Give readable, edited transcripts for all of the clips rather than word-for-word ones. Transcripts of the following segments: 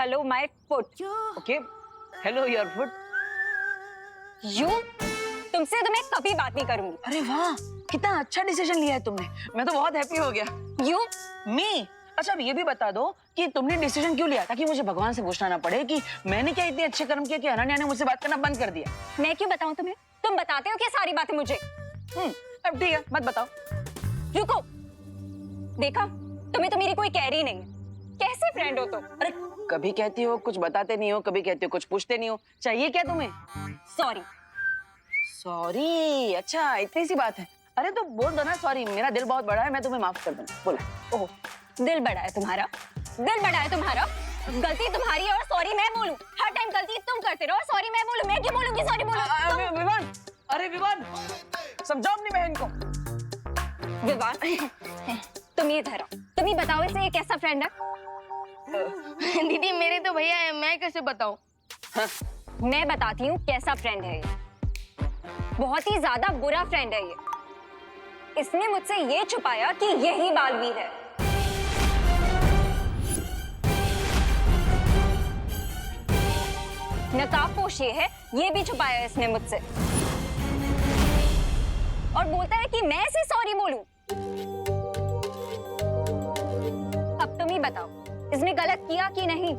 Hello my foot. Okay, hello your foot. You तुमसे तो मैं कभी बात नहीं करूंगी। अरे वाह, कितना अच्छा डिसीजन लिया है तुमने। मैं तो बहुत हैप्पी हो गया। यू मी, अच्छा अब ये भी बता दो कि तुमने डिसीजन क्यों लिया, ताकि मुझे भगवान से पूछना ना पड़े कि मैंने क्या इतने अच्छे कर्म किए कि अनन्या ने मुझसे बात करना बंद कर दिया। मैं क्यों बताऊं तुम्हें? तुम बताते हो क्या सारी बातें मुझे? अब ठीक है, मत बताओ। रुको, देखा तुम्हें तो मेरी कोई कैरी नहीं है। कैसे फ्रेंड हो तुम? अरे कभी कहती हो कुछ बताते नहीं हो, कभी कहती हो कुछ पूछते नहीं हो। चाहिए क्या तुम्हें? सॉरी। सॉरी, अच्छा इतनी सी बात है। अरे तो बोल दो ना सॉरी, मेरा दिल बहुत बड़ा है, मैं तुम्हें माफ कर दूंगा। बोला। ओह, दिल बड़ा है तुम्हारा? दिल बड़ा है तुम्हारा? गलती तुम्हारी है और सॉरी मैं बोलूं? हर टाइम गलती तुम करते रहो और सॉरी मैं बोलूं? मैं क्यों बोलूंगी सॉरी? बोलो विवान, अरे विवान, समझाओ अपनी बहन को। विवान, तुम ये ठहराओ, तुम ही बताओ इसे ये कैसा फ्रेंड है? दीदी मेरे तो भैया है, मैं कैसे बताऊं? हाँ। मैं बताती हूँ कैसा फ्रेंड है ये। बहुत ही ज्यादा बुरा फ्रेंड है ये। इसने मुझसे ये छुपाया कि यही बालवीर है। नकाबपोश ये है, ये भी छुपाया इसने मुझसे। और बोलता है कि मैं इसे सॉरी बोलूं। अब तुम ही बताओ, इसने गलत किया कि नहीं?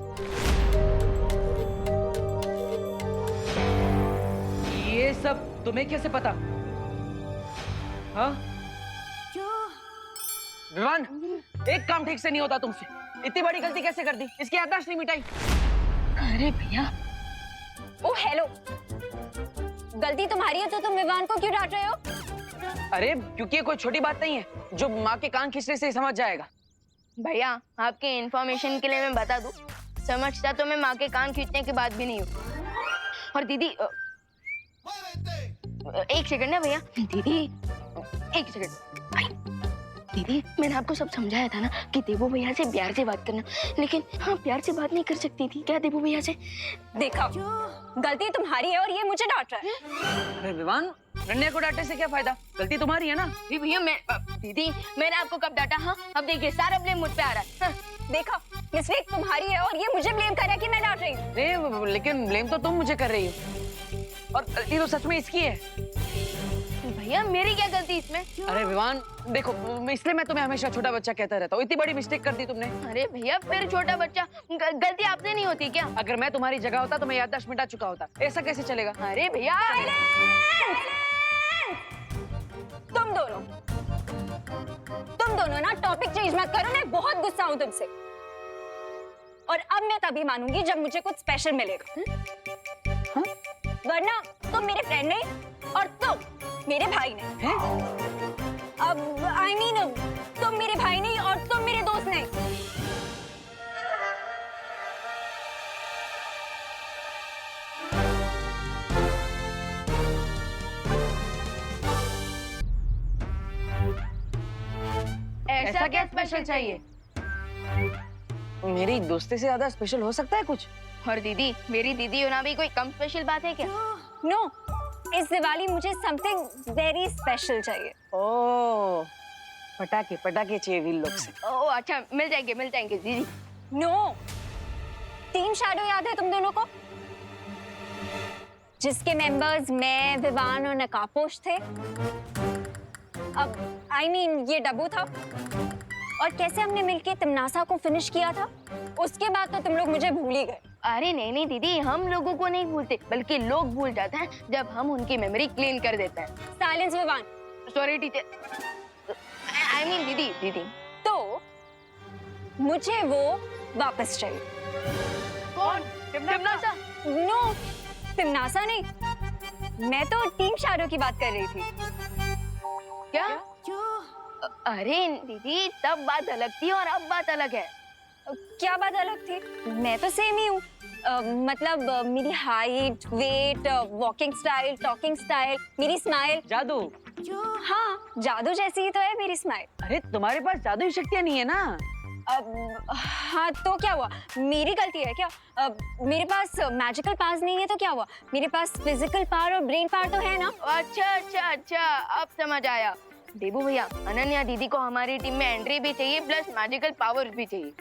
ये सब तुम्हें कैसे पता? हाँ? विवान, एक काम ठीक से नहीं होता तुमसे। इतनी बड़ी गलती कैसे कर दी? इसकी याददाश्त नहीं मिटाई। अरे भैया, ओ हेलो, गलती तुम्हारी है तो तुम विवान को क्यों डांट रहे हो? अरे क्योंकि ये कोई छोटी बात नहीं है जो माँ के कान खींचने से ही समझ जाएगा। भैया आपके इंफॉर्मेशन के लिए मैं बता दूं, समझता तो मैं माँ के कान खींचने की बात भी नहीं हूँ। और दीदी एक सेकंड ना भैया, दीदी एक सेकंड। दीदी मैंने आपको सब समझाया था ना कि देवू भैया से प्यार से बात करना, लेकिन हाँ प्यार से बात नहीं कर सकती थी क्या देवू भैया से? देखा, गलती तुम्हारी है और ये मुझे डांट रहा है। अरे विवान, रन्या को डांटने से क्या फायदा? गलती तुम्हारी है ना। भैया मैं दीदी मैंने आपको कब डांटा? हाँ अब देखिए सारा ब्लेम मुझ पे आ रहा है। हाँ। देखा, मिस्टेक तुम्हारी है और ये मुझे ब्लेम कर रहा है कि मैं डांट रही हूँ। अरे लेकिन ब्लेम तो तुम मुझे कर रही हो और गलती तो सच में इसकी है। भैया मेरी क्या गलती इसमें? अरे विवान देखो, इसलिए मैं तुम्हें हमेशा छोटा बच्चा कहता रहता हूँ। इतनी बड़ी मिस्टेक कर दी तुमने। अरे भैया फिर छोटा बच्चा, गलती आपसे नहीं होती क्या? अगर मैं तुम्हारी जगह होता तो मैं याददाश्त मिटा चुका होता। ऐसा कैसे चलेगा? अरे भैया तुम दोनों ना टॉपिक चेंज मत करो, मैं बहुत गुस्सा हूँ तुमसे। और अब मैं तभी मानूंगी जब मुझे कुछ स्पेशल मिलेगा। हाँ? वरना तुम मेरे फ्रेंड नहीं और तुम मेरे भाई नहीं। हैं? अब आई मीन तुम मेरे भाई नहीं और तुम मेरे दोस्त नहीं। ऐसा क्या स्पेशल चाहिए? मेरी दोस्ती से ज्यादा स्पेशल हो सकता है कुछ? और दीदी मेरी दीदी होना भी कोई कम स्पेशल बात है क्या? नो, इस दिवाली मुझे समथिंग वेरी स्पेशल चाहिए। ओह, पटाखे पटाखे चाहिए वील लोग से। ओह अच्छा, मिल जाएंगे दीदी। नो, टीम शैडो याद है तुम दोनों को? जिसके मेंबर्स मैं, विवान और नकाबपोश थे। अब आई मीन ये डब्बू था और कैसे हमने मिलके तिमनासा को फिनिश किया था, उसके बाद तो तुम लोग मुझे भूल ही गए। अरे नहीं दीदी, हम लोगों को नहीं भूलते, बल्कि लोग भूल जाते हैं जब हम उनकी मेमोरी क्लीन कर देते हैं। Silence Vivaan. Sorry teacher, I mean दीदी। तो मुझे वो वापस चाहिए। कौन? तिमनासा? नो, तिमनासा नहीं, मैं तो टीम शैडो की बात कर रही थी। क्या? अरे दीदी तब बात अलग थी और अब बात अलग है। क्या बात अलग थी? मैं तो सेम ही हूँ। मतलब मेरी height, weight, walking style, talking style, मेरी स्माइल। जादू? हाँ, जादू जैसी ही तो है मेरी स्माइल। अरे तुम्हारे पास जादुई शक्तियां नहीं है ना? हाँ तो क्या हुआ? मेरी गलती है क्या? मेरे पास मैजिकल पावर्स नहीं है तो क्या हुआ? मेरे पास फिजिकल पावर और ब्रेन पावर तो है ना? अच्छा, अब समझ आया। देबू भैया, अनन्या दीदी को हमारी टीम में एंट्री भी चाहिए प्लस मैजिकल पावर भी चाहिए।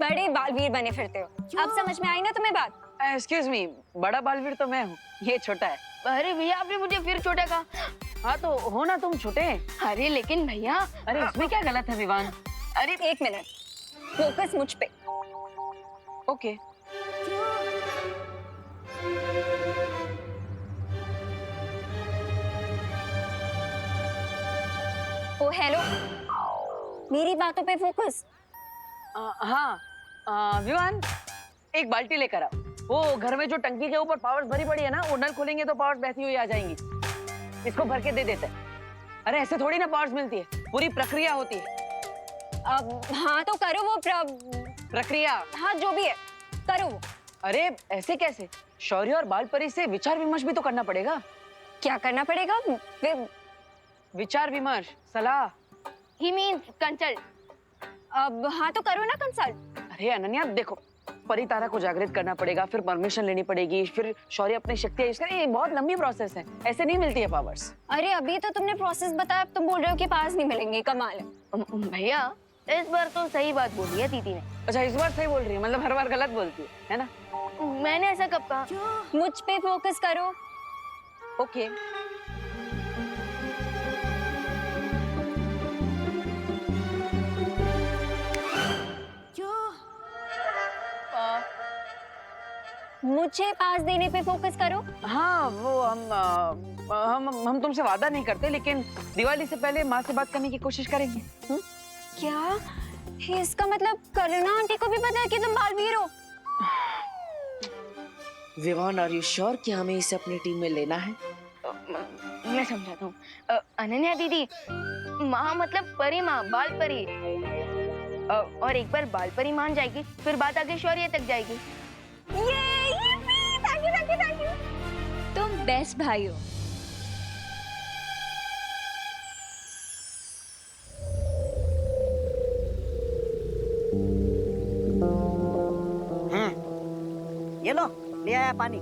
बड़े बालवीर बने फिरते हो। अब समझ में आई ना तुम्हें बात? एक्सक्यूज मी, बड़ा बालवीर तो मैं हूँ, ये छोटा है। अरे भैया आपने मुझे फिर छोटा कहा। हाँ तो हो ना तुम छोटे। अरे लेकिन भैया। अरे इसमें क्या गलत है विवान? अरे एक मिनट, फोकस मुझ पे। ओके। ओ हेलो, मेरी बातों पे फोकस। हाँ विवान, एक बाल्टी लेकर आओ। वो घर में जो टंकी के ऊपर पावर्स भरी पड़ी है ना, वो नल खोलेंगे तो पावर्स बहती हुई आ जाएंगी। इसको भर के दे देते हैं। अरे ऐसे थोड़ी ना पावर्स मिलती है, पूरी प्रक्रिया होती है। अब हाँ तो करो वो प्रक्रिया। हाँ जो भी है करो वो। अरे ऐसे कैसे? शौर्य और बाल परी से विचार विमर्श भी तो करना पड़ेगा। क्या करना पड़ेगा? विचार विमर्श, सलाह। ही मीन्स कंसल्ट। अब हाँ तो करो ना कंसल्ट। अरे अनन्या देखो, परी तारा को जागृत करना पड़ेगा, फिर परमिशन लेनी पड़ेगी, फिर शौर्य अपनी शक्तियां यूज करे। ये बहुत लंबी प्रोसेस है, ऐसे नहीं मिलती है पावर्स। अरे अभी तो तुमने प्रोसेस बताया, अब तुम बोल रहे हो कि पास नहीं मिलेंगे। कमाल है। भैया इस बार तो सही बात बोली है दीदी ने। अच्छा इस बार सही बोल रही है, मतलब हर बार गलत बोलती है ना? मैंने ऐसा कब कहा? मुझ पे फोकस करो। ओके। मुझे पास देने पे फोकस करो। हाँ वो हम तुमसे वादा नहीं करते, लेकिन दिवाली से पहले माँ से बात करने की कोशिश करेंगे। क्या इसका मतलब करुणा आंटी को भी पता है कि तुम बालवीर हो? विवान, आर यू श्योर कि हमें इसे अपनी टीम में लेना है? मैं समझाता हूँ। अनन्या दीदी, माँ मतलब परी माँ, बाल परी। और एक बार बाल परी मान जाएगी, फिर बात आगे शौर्य तक जाएगी। Thank you. तुम बेस्ट भाई हो। ये लो, ले आया पानी,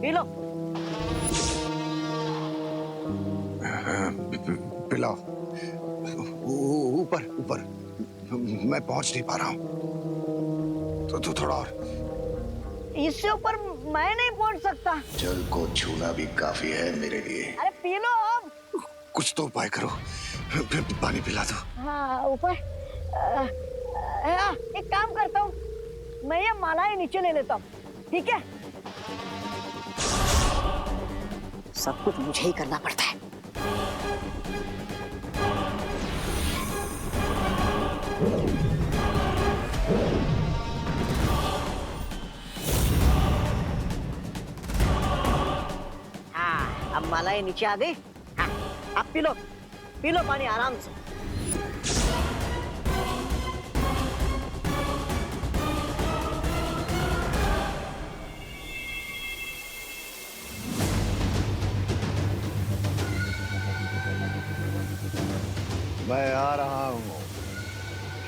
पी लो। पिलाओ। ऊपर ऊपर, मैं पहुंच नहीं पा रहा हूँ, तो थोड़ा और। इससे ऊपर मैं नहीं पहुंच सकता। जल को छूना भी काफी है मेरे लिए। अरे पी लो अब। कुछ तो उपाय करो, पानी पिला दो। हाँ ऊपर। एक काम करता हूँ, मैं ये मालाएं नीचे ले लेता हूँ, ठीक है? सब कुछ मुझे ही करना पड़ता है। हाँ अब मालाएं नीचे आ गई। हाँ अब पी लो पानी आराम से। मैं आ रहा हूँ,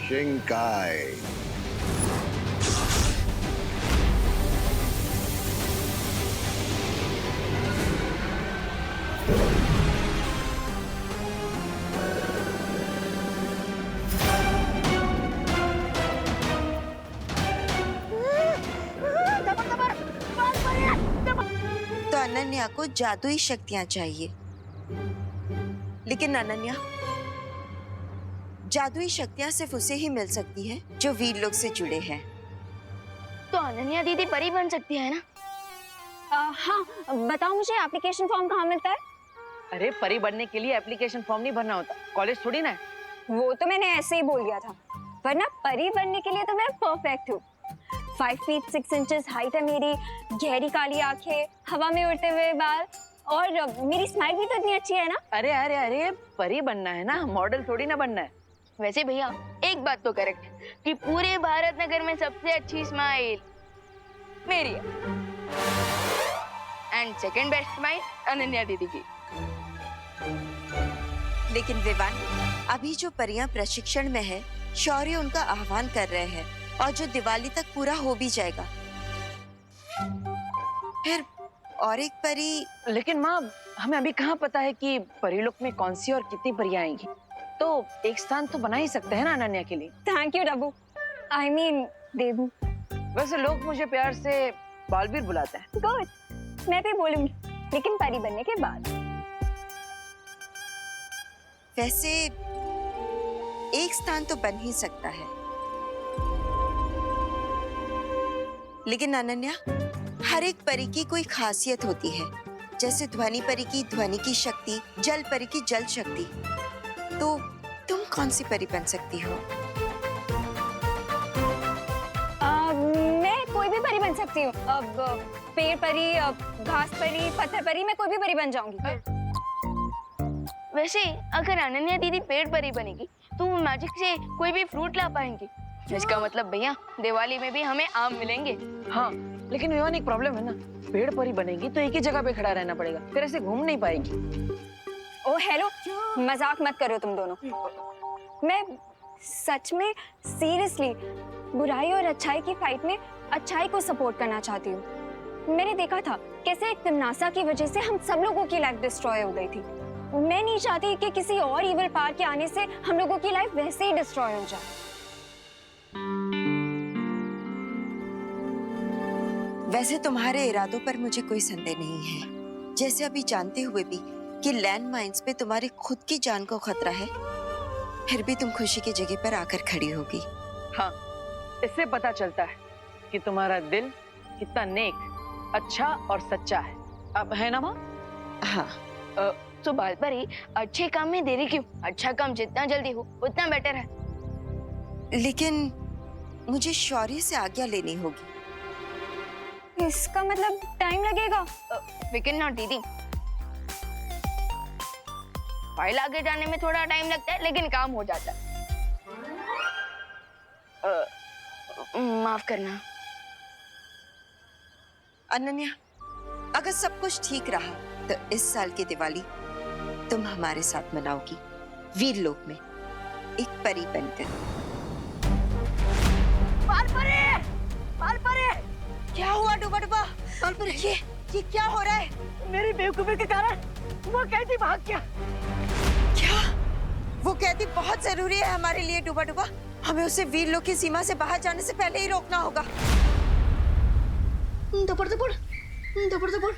शिंकाई। तो अनन्या को जादुई शक्तियां चाहिए, लेकिन अनन्या, जादुई शक्तियां सिर्फ उसे ही मिल सकती है जो वीर लोग से जुड़े हैं। तो अनन्या दीदी परी बन सकती है ना? हाँ बताओ मुझे, एप्लीकेशन फॉर्म कहाँ मिलता है? अरे परी बनने के लिए एप्लीकेशन फॉर्म नहीं भरना होता, कॉलेज थोड़ी ना है। वो तो मैंने ऐसे ही बोल दिया था, वरना परी बनने के लिए तो मैं परफेक्ट हूँ। 5 फीट 6 इंचेस हाइट है मेरी, गहरी काली आंखें, हवा में उड़ते हुए बाल, और मेरी स्माइल भी तो इतनी अच्छी है ना। अरे अरे अरे, परी बनना है ना, मॉडल थोड़ी ना बनना है। वैसे भैया एक बात तो करेक्ट है कि पूरे भारत नगर में सबसे अच्छी स्माइल मेरी है, and second best smile Ananya दीदी की। लेकिन विवान, अभी जो परियां प्रशिक्षण में है, शौर्य उनका आह्वान कर रहे हैं, और जो दिवाली तक पूरा हो भी जाएगा। फिर और एक परी। लेकिन माँ, हमें अभी कहाँ पता है कि परीलोक में कौन सी और कितनी परियां आएंगी, तो एक स्थान तो बना ही सकते हैं ना अनन्या के लिए। Thank you Dabbu. I mean, Devu. वैसे लोग मुझे प्यार से बालवीर बुलाते हैं। गुड, मैं भी बोलूंगी, लेकिन परी बनने के बाद। वैसे एक स्थान तो बन ही सकता है, लेकिन अनन्या, हर एक परी की कोई खासियत होती है। जैसे ध्वनि परी की ध्वनि की शक्ति, जल परी की जल शक्ति। तो तुम कौन सी परी बन सकती हो? मैं कोई भी परी बन सकती हूँ। अब पेड़ परी, घास परी, पत्थर परी, मैं कोई भी परी बन जाऊंगी। वैसे अगर अनन्या दीदी पेड़ परी बनेगी तो वो मैजिक से कोई भी फ्रूट ला पाएंगी। इसका मतलब भैया दिवाली में भी हमें आम मिलेंगे। हाँ, लेकिन विवान एक प्रॉब्लम है ना, पेड़ परी बनेगी तो एक ही जगह पे खड़ा रहना पड़ेगा, फिर ऐसे घूम नहीं पाएगी। ओ हेलो, मजाक मत करो तुम दोनों। मैं सच में सीरियसली बुराई और अच्छाई की फाइट में अच्छाई को सपोर्ट करना चाहती हूँ। मैंने देखा था कैसे एक तिमनासा की वजह से हम सब लोगों की लाइफ डिस्ट्रॉय हो गई थी। मैं नहीं चाहती कि किसी और इविल पावर के आने से हम लोगों की लाइफ वैसे ही डिस्ट्रॉय हो जाए। वैसे तुम्हारे इरादों पर मुझे कोई संदेह नहीं है। जैसे अभी जानते हुए भी कि लैंड माइंस पे तुम्हारी खुद की जान को खतरा है, फिर भी तुम खुशी की जगह पर आकर खड़ी होगी। हाँ, इससे पता चलता है कि तुम्हारा दिल कितना नेक, अच्छा और सच्चा है। अब है ना माँ? हाँ, तो बाल परी, अच्छे काम में देरी क्यों? अच्छा काम जितना जल्दी हो उतना बेटर है। लेकिन मुझे शौर्य से आज्ञा लेनी होगी। इसका मतलब टाइम लगेगा? लेकिन ना दीदी, फाइल आगे जाने में थोड़ा टाइम लगता है लेकिन काम हो जाता है। माफ करना अनन्या, अगर सब कुछ ठीक रहा तो इस साल की दिवाली तुम हमारे साथ मनाओगी, वीरलोक में एक परी बनकर। क्या हुआ डूबा डूबा? ये क्या हो रहा है? मेरी बेवकूफी के कारण वो कैदी भाग गया। क्या? वो कैदी बहुत जरूरी है हमारे लिए डूबा डूबा। हमें उसे वीरलोक की सीमा से बाहर जाने से पहले ही रोकना होगा। दबड़ दबड़ दबड़ दबड़।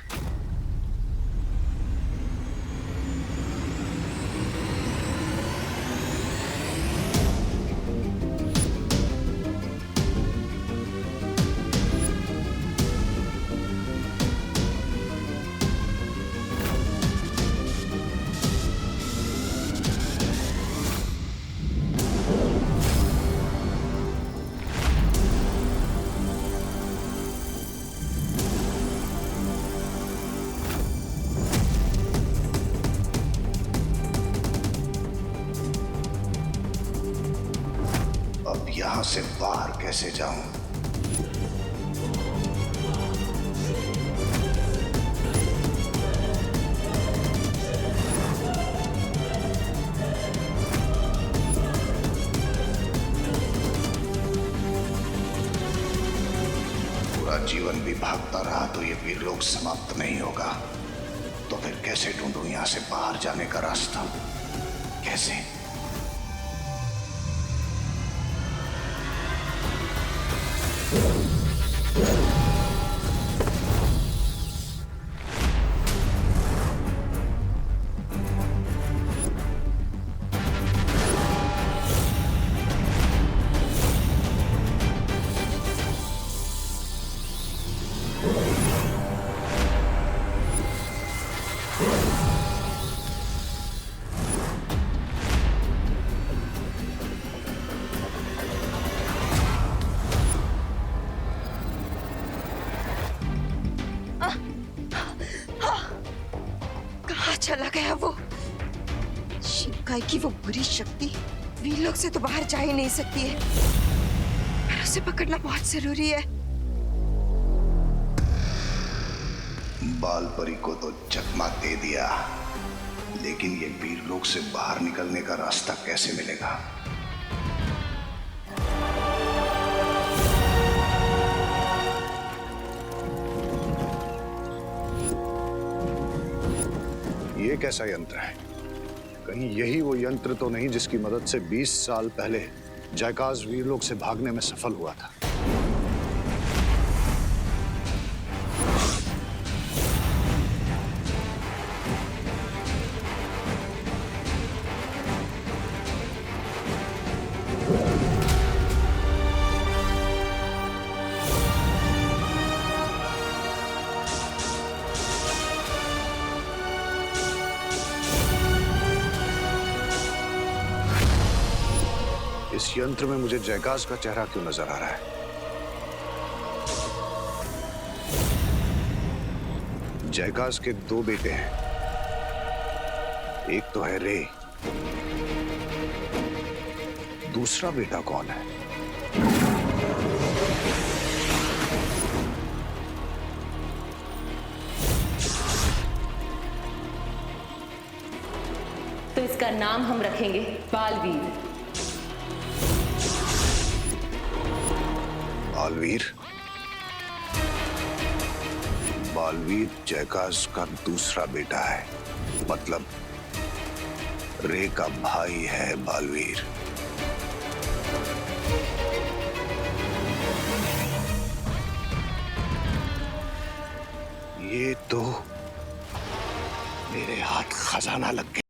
अब यहाँ से बाहर कैसे जाऊं? पूरा जीवन भी भागता रहा तो ये वीरलोक समाप्त नहीं होगा। तो फिर कैसे ढूंढूं यहाँ से बाहर जाने का रास्ता? कैसे? चला गया वो शिवकाई की वो बुरी शक्ति वीरलोक से तो बाहर जा ही नहीं सकती है। पर उसे पकड़ना बहुत जरूरी है। बाल परी को तो चकमा दे दिया, लेकिन ये वीरलोक से बाहर निकलने का रास्ता कैसे मिलेगा? ये कैसा यंत्र है? कहीं यही वो यंत्र तो नहीं जिसकी मदद से 20 साल पहले जयकाज वीरलोक से भागने में सफल हुआ था? इस यंत्र में मुझे जयकाश का चेहरा क्यों नजर आ रहा है? जयकाश के दो बेटे हैं, एक तो है रे, दूसरा बेटा कौन है? तो इसका नाम हम रखेंगे बालवीर। बालवीर? बालवीर जयकाश का दूसरा बेटा है, मतलब रे का भाई है बालवीर। ये तो मेरे हाथ खजाना लग गया।